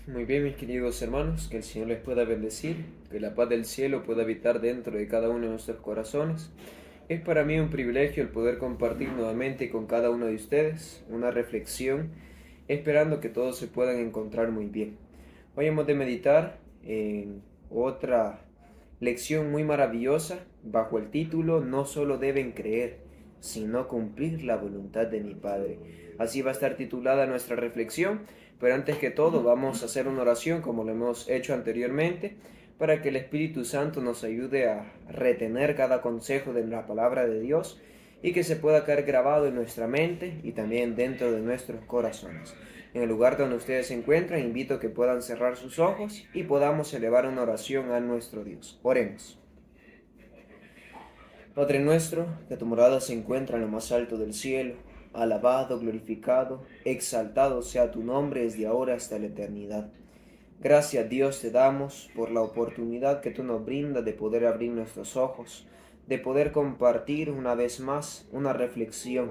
Muy bien, mis queridos hermanos, que el Señor les pueda bendecir, que la paz del cielo pueda habitar dentro de cada uno de nuestros corazones. Es para mí un privilegio el poder compartir nuevamente con cada uno de ustedes una reflexión, esperando que todos se puedan encontrar muy bien. Hoy hemos de meditar en otra lección muy maravillosa bajo el título No solo deben creer, sino cumplir la voluntad de mi Padre. Así va a estar titulada nuestra reflexión, pero antes que todo vamos a hacer una oración como lo hemos hecho anteriormente, para que el Espíritu Santo nos ayude a retener cada consejo de la palabra de Dios y que se pueda quedar grabado en nuestra mente y también dentro de nuestros corazones. En el lugar donde ustedes se encuentran, invito a que puedan cerrar sus ojos y podamos elevar una oración a nuestro Dios. Oremos. Padre nuestro, que tu morada se encuentra en lo más alto del cielo, alabado, glorificado, exaltado sea tu nombre desde ahora hasta la eternidad. Gracias Dios te damos por la oportunidad que tú nos brindas de poder abrir nuestros ojos, de poder compartir una vez más una reflexión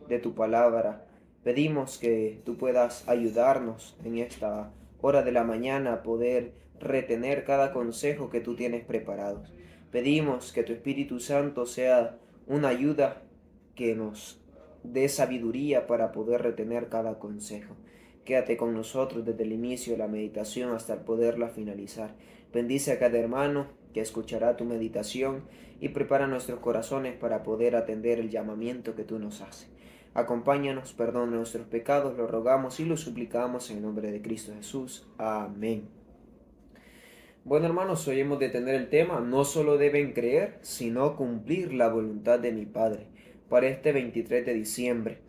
de tu palabra. Pedimos que tú puedas ayudarnos en esta hora de la mañana a poder retener cada consejo que tú tienes preparado. Pedimos que tu Espíritu Santo sea una ayuda que nos dé sabiduría para poder retener cada consejo. Quédate con nosotros desde el inicio de la meditación hasta el poderla finalizar. Bendice a cada hermano que escuchará tu meditación y prepara nuestros corazones para poder atender el llamamiento que tú nos haces. Acompáñanos, perdona nuestros pecados, lo rogamos y lo suplicamos en el nombre de Cristo Jesús. Amén. Bueno, hermanos, hoy hemos de tener el tema, no solo deben creer, sino cumplir la voluntad de mi Padre, para este 23 de diciembre.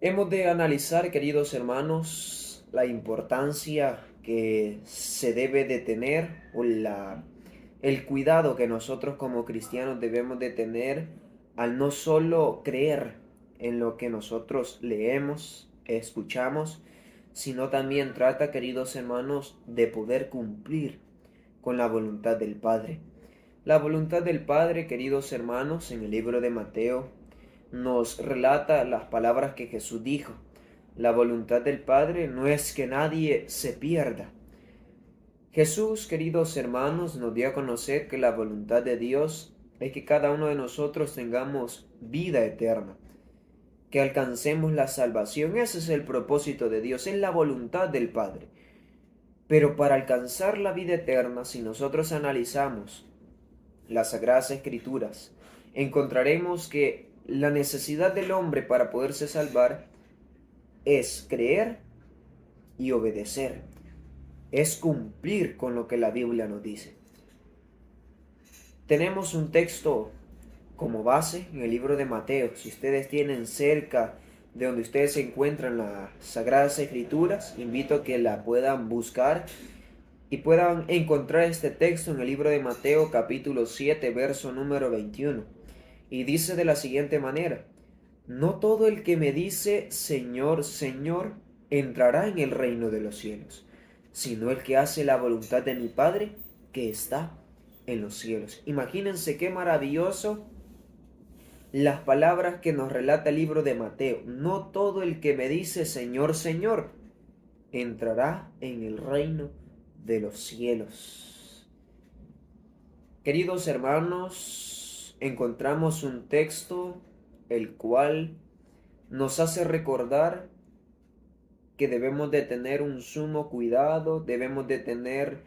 Hemos de analizar, queridos hermanos, la importancia que se debe de tener o el cuidado que nosotros como cristianos debemos de tener al no solo creer en lo que nosotros leemos, escuchamos, sino también trata, queridos hermanos, de poder cumplir con la voluntad del Padre. La voluntad del Padre, queridos hermanos, en el libro de Mateo nos relata las palabras que Jesús dijo. La voluntad del Padre no es que nadie se pierda. Jesús, queridos hermanos, nos dio a conocer que la voluntad de Dios es que cada uno de nosotros tengamos vida eterna, que alcancemos la salvación. Ese es el propósito de Dios, es la voluntad del Padre. Pero para alcanzar la vida eterna, si nosotros analizamos las Sagradas Escrituras, encontraremos que la necesidad del hombre para poderse salvar es creer y obedecer, es cumplir con lo que la Biblia nos dice. Tenemos un texto como base en el libro de Mateo. Si ustedes tienen cerca de donde ustedes se encuentran las Sagradas Escrituras, invito a que la puedan buscar y puedan encontrar este texto en el libro de Mateo capítulo 7, verso número 21. Y dice de la siguiente manera: no todo el que me dice Señor, Señor, entrará en el reino de los cielos, sino el que hace la voluntad de mi Padre que está en los cielos. Imagínense qué maravilloso las palabras que nos relata el libro de Mateo. No todo el que me dice Señor, Señor, entrará en el reino de los cielos. Queridos hermanos, encontramos un texto el cual nos hace recordar que debemos de tener un sumo cuidado, debemos de tener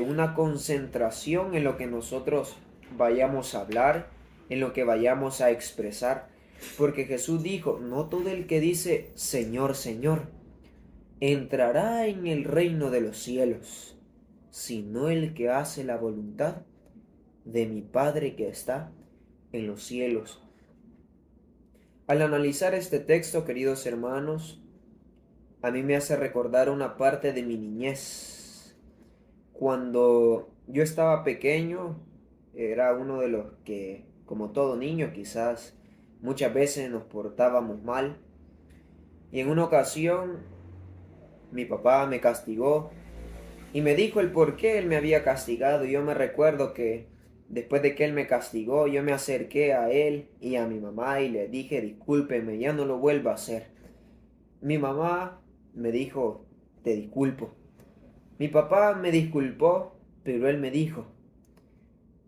una concentración en lo que nosotros vayamos a hablar, en lo que vayamos a expresar, porque Jesús dijo, no todo el que dice Señor, Señor, entrará en el reino de los cielos, sino el que hace la voluntad de mi Padre que está en los cielos. Al analizar este texto, queridos hermanos, a mí me hace recordar una parte de mi niñez. Cuando yo estaba pequeño, era uno de los que, como todo niño, quizás muchas veces nos portábamos mal. Y en una ocasión, mi papá me castigó y me dijo el por qué él me había castigado. Y yo me recuerdo que después de que él me castigó, yo me acerqué a él y a mi mamá y le dije, discúlpeme, ya no lo vuelvo a hacer. Mi mamá me dijo, te disculpo. Mi papá me disculpó, pero él me dijo,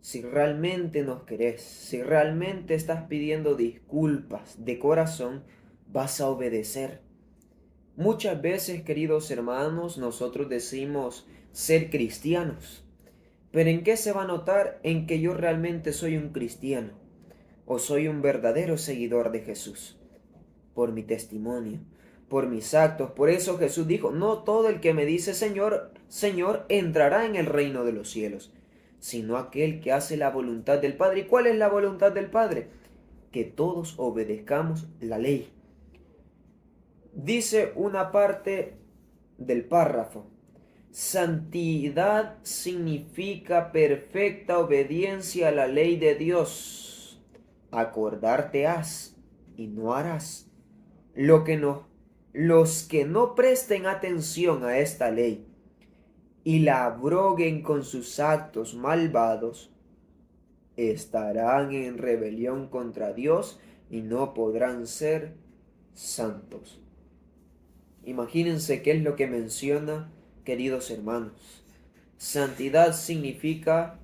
si realmente nos querés, si realmente estás pidiendo disculpas de corazón, vas a obedecer. Muchas veces, queridos hermanos, nosotros decimos ser cristianos, pero ¿en qué se va a notar en que yo realmente soy un cristiano o soy un verdadero seguidor de Jesús? Por mi testimonio, por mis actos. Por eso Jesús dijo, no todo el que me dice Señor, Señor, entrará en el reino de los cielos, sino aquel que hace la voluntad del Padre. ¿Y cuál es la voluntad del Padre? Que todos obedezcamos la ley. Dice una parte del párrafo, santidad significa perfecta obediencia a la ley de Dios. Acordarte has y no harás. Los que no presten atención a esta ley y la abroguen con sus actos malvados, estarán en rebelión contra Dios y no podrán ser santos. Imagínense qué es lo que menciona, queridos hermanos. Santidad significa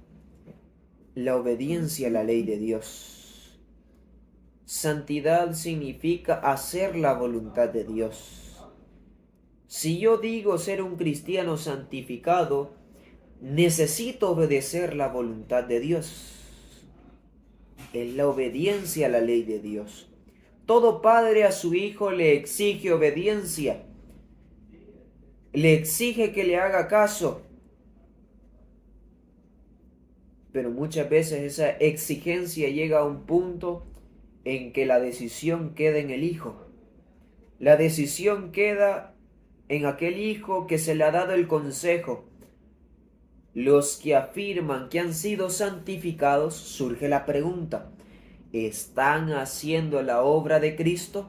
la obediencia a la ley de Dios. Santidad significa hacer la voluntad de Dios. Si yo digo ser un cristiano santificado, necesito obedecer la voluntad de Dios. Es la obediencia a la ley de Dios. Todo padre a su hijo le exige obediencia. Le exige que le haga caso. Pero muchas veces esa exigencia llega a un punto en que la decisión queda en el hijo. La decisión queda en aquel hijo que se le ha dado el consejo. Los que afirman que han sido santificados, surge la pregunta, ¿están haciendo la obra de Cristo?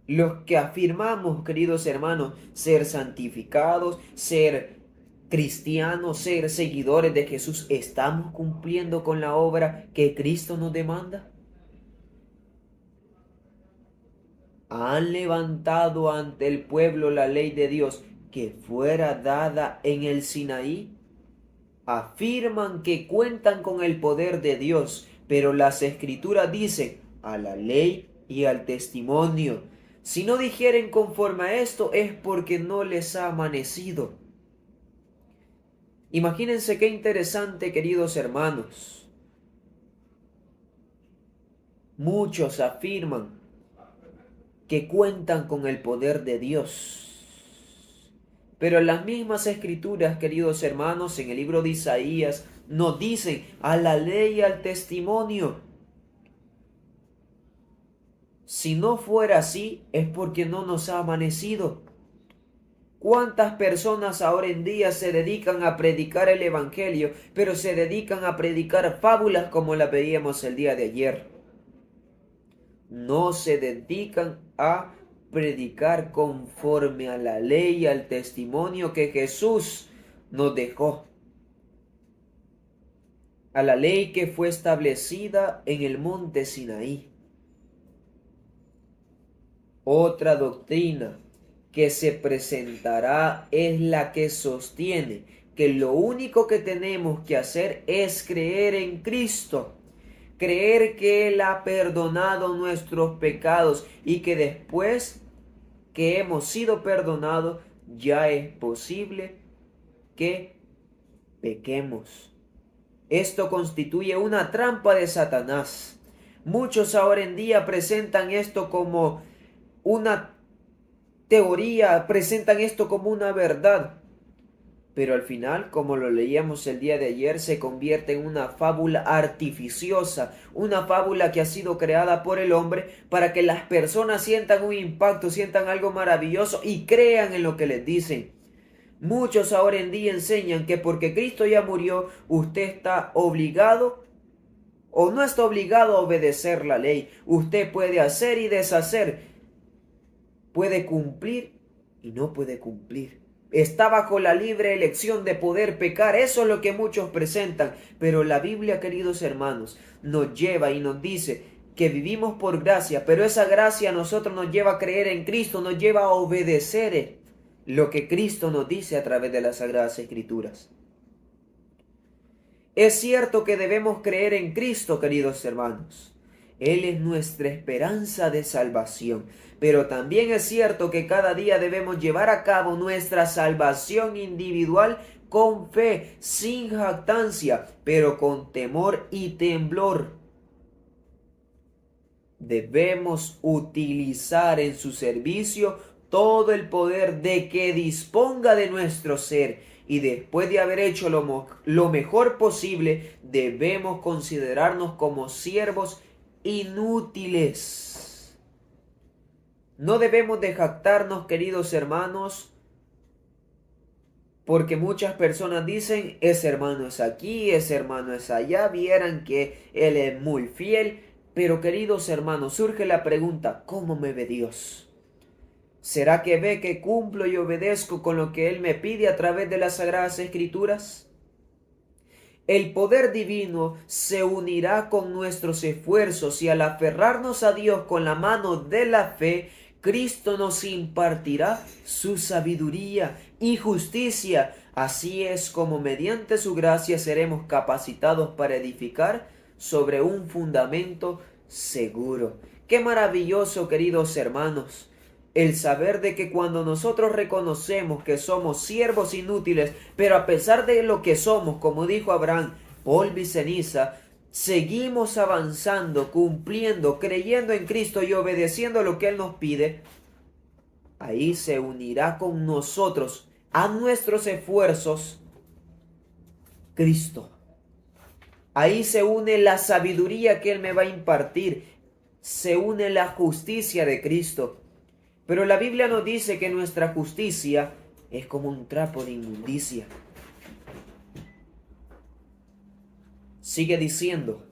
Los que afirmamos, queridos hermanos, ser santificados, ser cristianos, ser seguidores de Jesús, ¿estamos cumpliendo con la obra que Cristo nos demanda? ¿Han levantado ante el pueblo la ley de Dios que fuera dada en el Sinaí? Afirman que cuentan con el poder de Dios, pero las Escrituras dicen a la ley y al testimonio. Si no dijeren conforme a esto es porque no les ha amanecido. Imagínense qué interesante, queridos hermanos. Muchos afirman que cuentan con el poder de Dios. Pero las mismas escrituras, queridos hermanos, en el libro de Isaías, nos dicen a la ley y al testimonio. Si no fuera así, es porque no nos ha amanecido. ¿Cuántas personas ahora en día se dedican a predicar el Evangelio, pero se dedican a predicar fábulas como las veíamos el día de ayer? No se dedican a predicar conforme a la ley y al testimonio que Jesús nos dejó. A la ley que fue establecida en el monte Sinaí. Otra doctrina que se presentará es la que sostiene que lo único que tenemos que hacer es creer en Cristo. Creer que Él ha perdonado nuestros pecados y que después que hemos sido perdonados ya es posible que pequemos. Esto constituye una trampa de Satanás. Muchos ahora en día presentan esto como una teoría, presentan esto como una verdad. Pero al final, como lo leíamos el día de ayer, se convierte en una fábula artificiosa, una fábula que ha sido creada por el hombre para que las personas sientan un impacto, sientan algo maravilloso y crean en lo que les dicen. Muchos ahora en día enseñan que porque Cristo ya murió, usted está obligado o no está obligado a obedecer la ley. Usted puede hacer y deshacer, puede cumplir y no puede cumplir. Está bajo la libre elección de poder pecar. Eso es lo que muchos presentan. Pero la Biblia, queridos hermanos, nos lleva y nos dice que vivimos por gracia, pero esa gracia a nosotros nos lleva a creer en Cristo, nos lleva a obedecer lo que Cristo nos dice a través de las Sagradas Escrituras. Es cierto que debemos creer en Cristo, queridos hermanos. Él es nuestra esperanza de salvación. Pero también es cierto que cada día debemos llevar a cabo nuestra salvación individual con fe, sin jactancia, pero con temor y temblor. Debemos utilizar en su servicio todo el poder de que disponga de nuestro ser. Y después de haber hecho lo mejor posible, debemos considerarnos como siervos inútiles. No debemos de jactarnos, queridos hermanos, porque muchas personas dicen, ese hermano es aquí, ese hermano es allá, vieran que él es muy fiel. Pero queridos hermanos, surge la pregunta, ¿cómo me ve Dios? ¿Será que ve que cumplo y obedezco con lo que Él me pide a través de las Sagradas Escrituras? El poder divino se unirá con nuestros esfuerzos y al aferrarnos a Dios con la mano de la fe, Cristo nos impartirá su sabiduría y justicia. Así es como mediante su gracia seremos capacitados para edificar sobre un fundamento seguro. ¡Qué maravilloso, queridos hermanos! El saber de que cuando nosotros reconocemos que somos siervos inútiles, pero a pesar de lo que somos, como dijo Abraham, polvo y ceniza, seguimos avanzando, cumpliendo, creyendo en Cristo y obedeciendo lo que Él nos pide, ahí se unirá con nosotros a nuestros esfuerzos Cristo. Ahí se une la sabiduría que Él me va a impartir, se une la justicia de Cristo. Pero la Biblia nos dice que nuestra justicia es como un trapo de inmundicia. Sigue diciendo,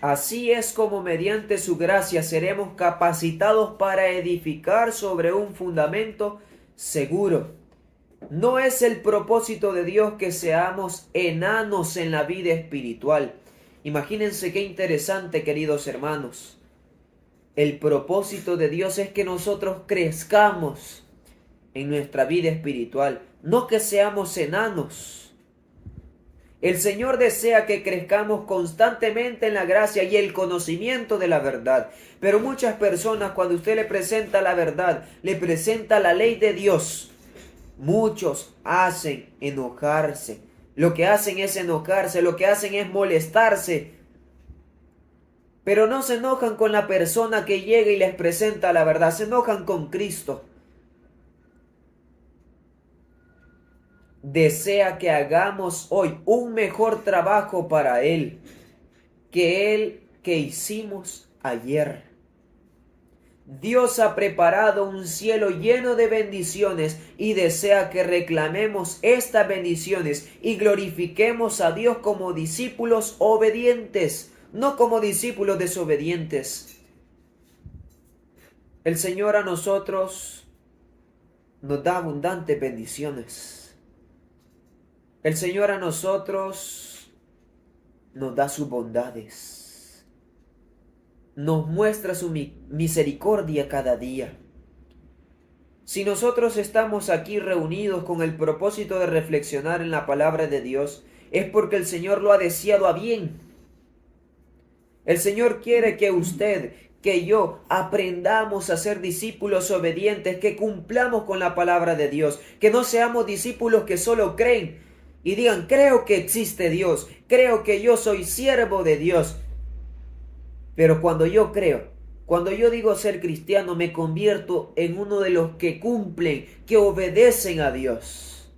así es como mediante su gracia seremos capacitados para edificar sobre un fundamento seguro. No es el propósito de Dios que seamos enanos en la vida espiritual. Imagínense qué interesante, queridos hermanos. El propósito de Dios es que nosotros crezcamos en nuestra vida espiritual, no que seamos enanos. El Señor desea que crezcamos constantemente en la gracia y el conocimiento de la verdad. Pero muchas personas, cuando usted le presenta la verdad, le presenta la ley de Dios, muchos hacen enojarse. Lo que hacen es enojarse, lo que hacen es molestarse. Pero no se enojan con la persona que llega y les presenta la verdad, se enojan con Cristo. Desea que hagamos hoy un mejor trabajo para Él que el que hicimos ayer. Dios ha preparado un cielo lleno de bendiciones y desea que reclamemos estas bendiciones y glorifiquemos a Dios como discípulos obedientes, no como discípulos desobedientes. El Señor a nosotros nos da abundantes bendiciones. El Señor a nosotros nos da sus bondades. Nos muestra su misericordia cada día. Si nosotros estamos aquí reunidos con el propósito de reflexionar en la palabra de Dios, es porque el Señor lo ha deseado a bien. El Señor quiere que usted, que yo, aprendamos a ser discípulos obedientes, que cumplamos con la palabra de Dios, que no seamos discípulos que solo creen y digan, creo que existe Dios, creo que yo soy siervo de Dios. Pero cuando yo creo, cuando yo digo ser cristiano, me convierto en uno de los que cumplen, que obedecen a Dios.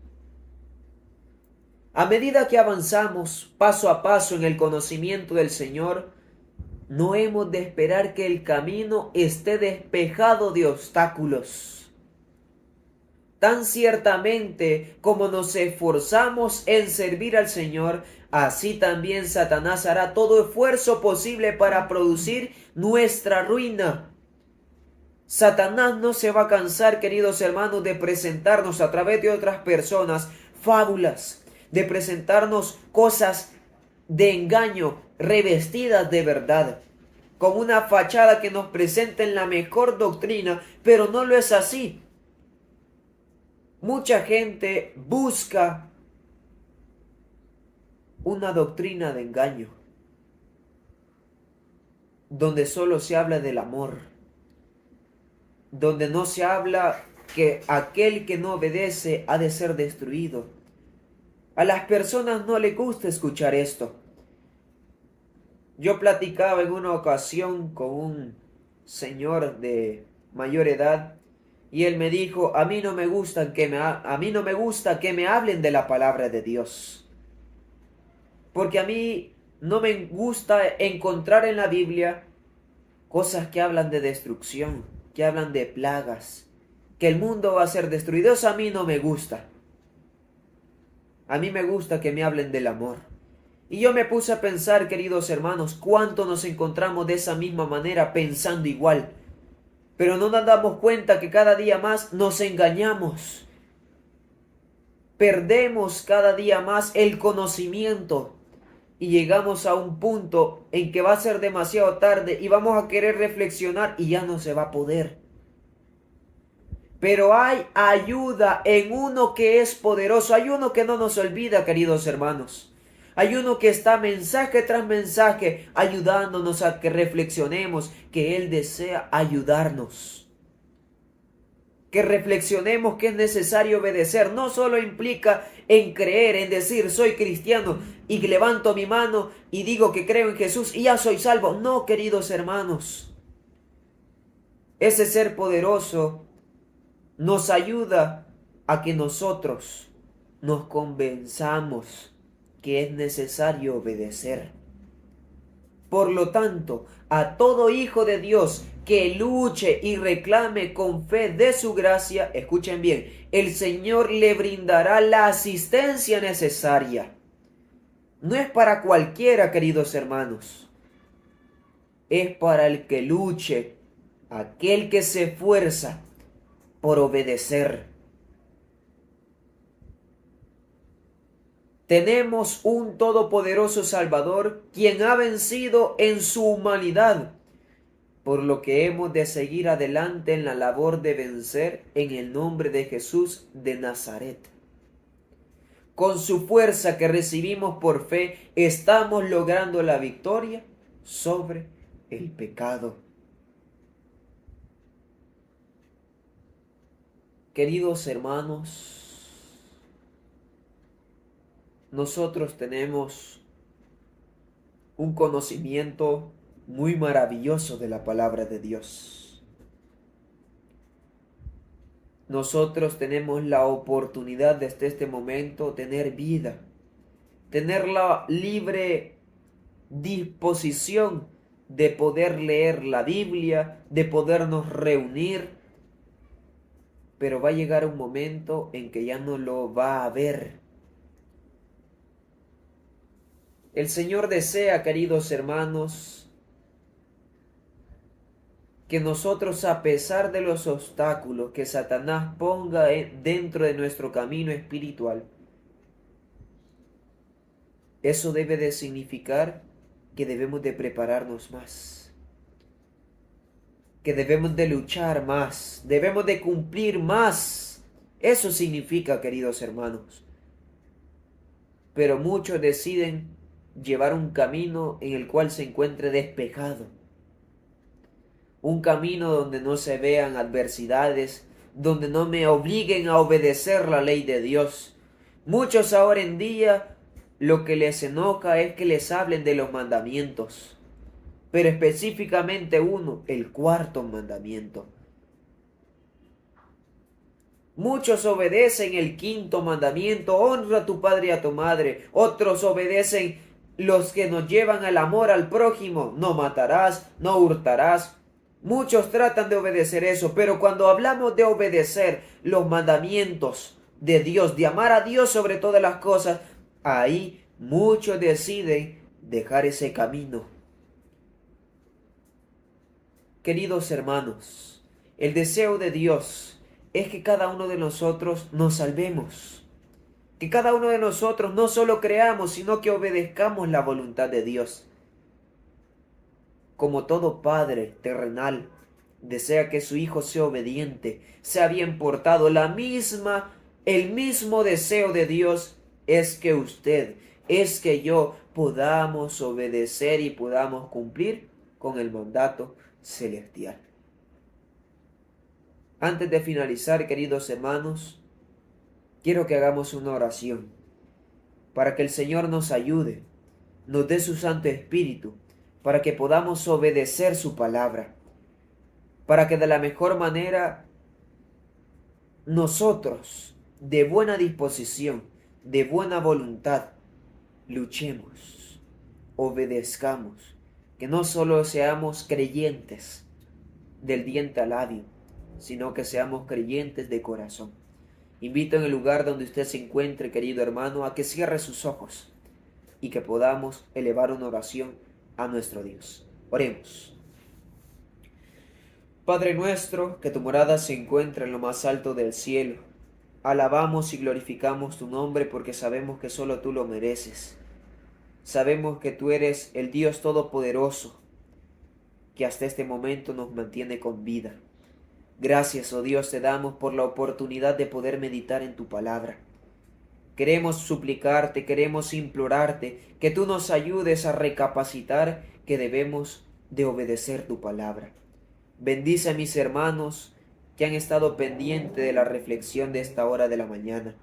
A medida que avanzamos paso a paso en el conocimiento del Señor, no hemos de esperar que el camino esté despejado de obstáculos. Tan ciertamente como nos esforzamos en servir al Señor, así también Satanás hará todo esfuerzo posible para producir nuestra ruina. Satanás no se va a cansar, queridos hermanos, de presentarnos a través de otras personas fábulas, de presentarnos cosas de engaño revestidas de verdad. con una fachada que nos presenten la mejor doctrina, pero no lo es así. Mucha gente busca una doctrina de engaño, donde solo se habla del amor, donde no se habla que aquel que no obedece ha de ser destruido. A las personas no les gusta escuchar esto. Yo platicaba en una ocasión con un señor de mayor edad y él me dijo, a mí no me gusta que me hablen de la palabra de Dios, porque a mí no me gusta encontrar en la Biblia cosas que hablan de destrucción, que hablan de plagas, que el mundo va a ser destruido. Eso a mí no me gusta. A mí me gusta que me hablen del amor. Y yo me puse a pensar, queridos hermanos, cuánto nos encontramos de esa misma manera, pensando igual. Pero no nos damos cuenta que cada día más nos engañamos. Perdemos cada día más el conocimiento. Y llegamos a un punto en que va a ser demasiado tarde y vamos a querer reflexionar y ya no se va a poder. Pero hay ayuda en uno que es poderoso. Hay uno que no nos olvida, queridos hermanos. Hay uno que está mensaje tras mensaje ayudándonos a que reflexionemos, que Él desea ayudarnos. Que reflexionemos que es necesario obedecer. No solo implica en creer, en decir soy cristiano y levanto mi mano y digo que creo en Jesús y ya soy salvo. No, queridos hermanos. Ese ser poderoso nos ayuda a que nosotros nos convenzamos que es necesario obedecer. Por lo tanto, a todo hijo de Dios que luche y reclame con fe de su gracia, escuchen bien, el Señor le brindará la asistencia necesaria. No es para cualquiera, queridos hermanos. Es para el que luche, aquel que se esfuerza por obedecer. Tenemos un todopoderoso Salvador, quien ha vencido en su humanidad, por lo que hemos de seguir adelante en la labor de vencer en el nombre de Jesús de Nazaret. Con su fuerza que recibimos por fe, estamos logrando la victoria sobre el pecado. Queridos hermanos, nosotros tenemos un conocimiento muy maravilloso de la palabra de Dios. Nosotros tenemos la oportunidad desde este momento tener vida, tener la libre disposición de poder leer la Biblia, de podernos reunir, pero va a llegar un momento en que ya no lo va a haber. El Señor desea, queridos hermanos, que nosotros, a pesar de los obstáculos que Satanás ponga dentro de nuestro camino espiritual, eso debe de significar que debemos de prepararnos más, que debemos de luchar más, debemos de cumplir más. Eso significa, queridos hermanos. Pero muchos deciden llevar un camino en el cual se encuentre despejado. Un camino donde no se vean adversidades, donde no me obliguen a obedecer la ley de Dios. Muchos ahora en día lo que les enoja es que les hablen de los mandamientos, pero específicamente uno, el cuarto mandamiento. Muchos obedecen el quinto mandamiento, honra a tu padre y a tu madre. Otros obedecen los que nos llevan al amor al prójimo, no matarás, no hurtarás. Muchos tratan de obedecer eso, pero cuando hablamos de obedecer los mandamientos de Dios, de amar a Dios sobre todas las cosas, ahí muchos deciden dejar ese camino. Queridos hermanos, el deseo de Dios es que cada uno de nosotros nos salvemos. Que cada uno de nosotros no solo creamos, sino que obedezcamos la voluntad de Dios. como todo padre terrenal, desea que su hijo sea obediente, sea bien portado, el mismo deseo de Dios es que usted, es que yo podamos obedecer y podamos cumplir con el mandato celestial. Antes de finalizar, queridos hermanos, quiero que hagamos una oración para que el Señor nos ayude, nos dé su Santo Espíritu, para que podamos obedecer su palabra, para que de la mejor manera nosotros, de buena disposición, de buena voluntad, luchemos, obedezcamos, que no solo seamos creyentes del diente al labio, sino que seamos creyentes de corazón. Invito en el lugar donde usted se encuentre, querido hermano, a que cierre sus ojos y que podamos elevar una oración a nuestro Dios. Oremos. Padre nuestro, que tu morada se encuentra en lo más alto del cielo, alabamos y glorificamos tu nombre porque sabemos que solo tú lo mereces. Sabemos que tú eres el Dios Todopoderoso, que hasta este momento nos mantiene con vida. Gracias, oh Dios, te damos por la oportunidad de poder meditar en tu palabra. Queremos suplicarte, queremos implorarte que tú nos ayudes a recapacitar que debemos de obedecer tu palabra. Bendice a mis hermanos que han estado pendientes de la reflexión de esta hora de la mañana,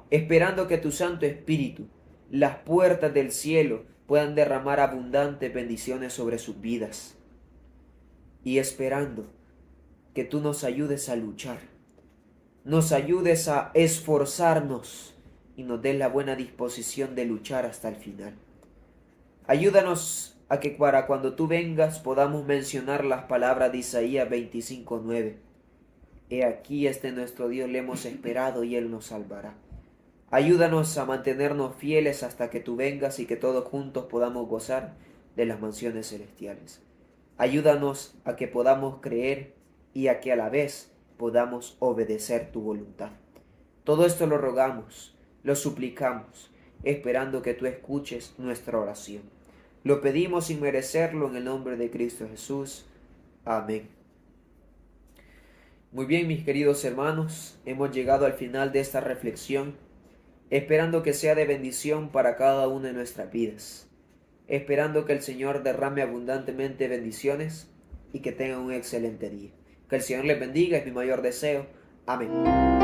esperando que tu Santo Espíritu, las puertas del cielo, puedan derramar abundantes bendiciones sobre sus vidas. Y esperando que tú nos ayudes a luchar, nos ayudes a esforzarnos y nos des la buena disposición de luchar hasta el final. Ayúdanos a que para cuando tú vengas podamos mencionar las palabras de Isaías 25:9. He aquí nuestro Dios, le hemos esperado y Él nos salvará. Ayúdanos a mantenernos fieles hasta que tú vengas y que todos juntos podamos gozar de las mansiones celestiales. Ayúdanos a que podamos creer y a que a la vez podamos obedecer tu voluntad. Todo esto lo rogamos, lo suplicamos, esperando que tú escuches nuestra oración. Lo pedimos sin merecerlo en el nombre de Cristo Jesús. Amén. Muy bien, mis queridos hermanos, hemos llegado al final de esta reflexión, esperando que sea de bendición para cada una de nuestras vidas, esperando que el Señor derrame abundantemente bendiciones y que tengan un excelente día. Que el Señor les bendiga, es mi mayor deseo. Amén.